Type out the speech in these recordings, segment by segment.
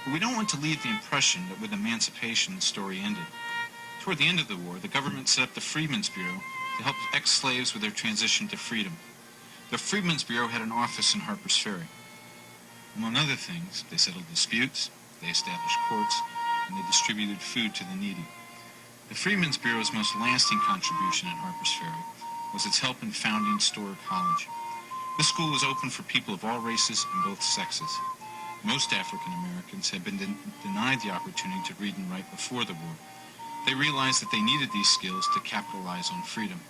But we don't want to leave the impression that with emancipation the story ended. Toward the end of the war, the government set up the Freedmen's Bureau to help ex-slaves with their transition to freedom. The Freedmen's Bureau had an office in Harpers Ferry. Among other things, they settled disputes, they established courts, and they distributed food to the needy. The Freedmen's Bureau's most lasting contribution at Harpers Ferry was its help in founding Storer College. This school was open for people of all races and both sexes. Most African Americans had been denied the opportunity to read and write before the war. They realized that they needed these skills to capitalize on freedom.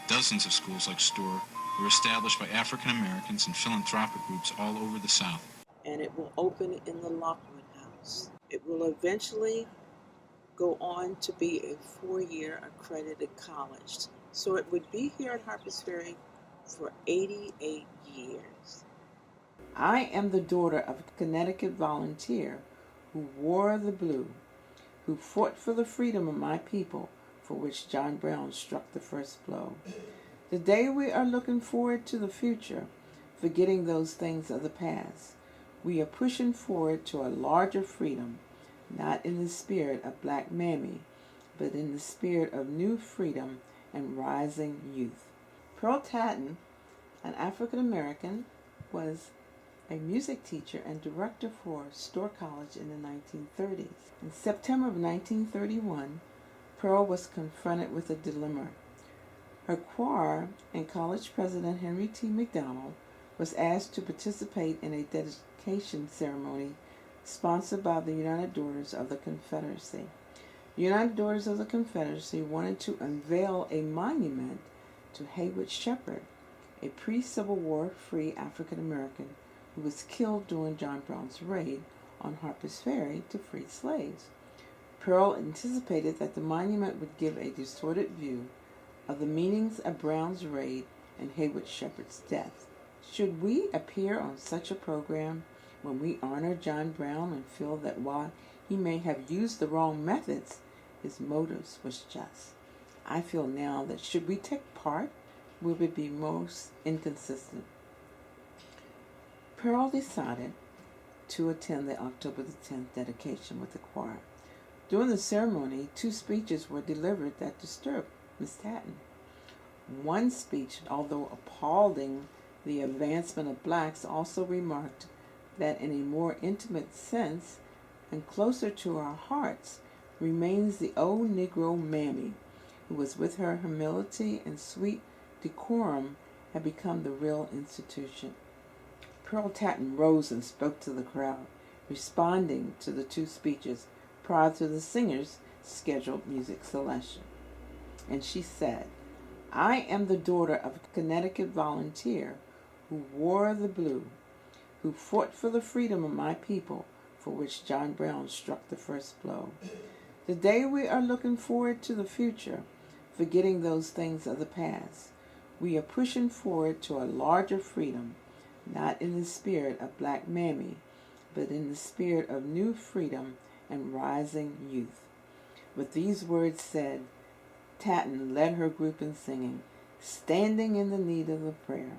Dozens of schools like Storer were established by African Americans and philanthropic groups all over the South. And it will open in the Lockwood House. It will eventually go on to be a 4-year accredited college. So it would be here at Harpers Ferry for 88 years. I am the daughter of a Connecticut volunteer who wore the blue, who fought for the freedom of my people, for which John Brown struck the first blow. Today we are looking forward to the future, forgetting those things of the past. We are pushing forward to a larger freedom, not in the spirit of Black Mammy, but in the spirit of new freedom and rising youth. Pearl Tatten, an African American, was a music teacher and director for Storer College in the 1930s. In September of 1931, Pearl was confronted with a dilemma. Her choir and college president Henry T. McDonald was asked to participate in a dedication ceremony sponsored by the United Daughters of the Confederacy. The United Daughters of the Confederacy wanted to unveil a monument to Haywood Shepherd, a pre-Civil War free African American who was killed during John Brown's raid on Harpers Ferry to free slaves. Pearl anticipated that the monument would give a distorted view of the meanings of Brown's raid and Haywood Shepherd's death. Should we appear on such a program when we honor John Brown and feel that while he may have used the wrong methods, his motives was just? I feel now that should we take part, we would be most inconsistent. Pearl decided to attend the October the 10th dedication with the choir. During the ceremony, 2 speeches were delivered that disturbed Miss Tatten. One speech, although appalling the advancement of blacks, also remarked that in a more intimate sense and closer to our hearts remains the old Negro Mammy, who was with her humility and sweet decorum had become the real institution. Pearl Tatten rose and spoke to the crowd, responding to the 2 speeches prior to the singers' scheduled music selection. And she said, "I am the daughter of a Connecticut volunteer who wore the blue, who fought for the freedom of my people, for which John Brown struck the first blow. Today we are looking forward to the future, forgetting those things of the past. We are pushing forward to a larger freedom, not in the spirit of Black Mammy, but in the spirit of new freedom and rising youth." With these words said, Tatten led her group in singing, "Standing in the Need of the Prayer."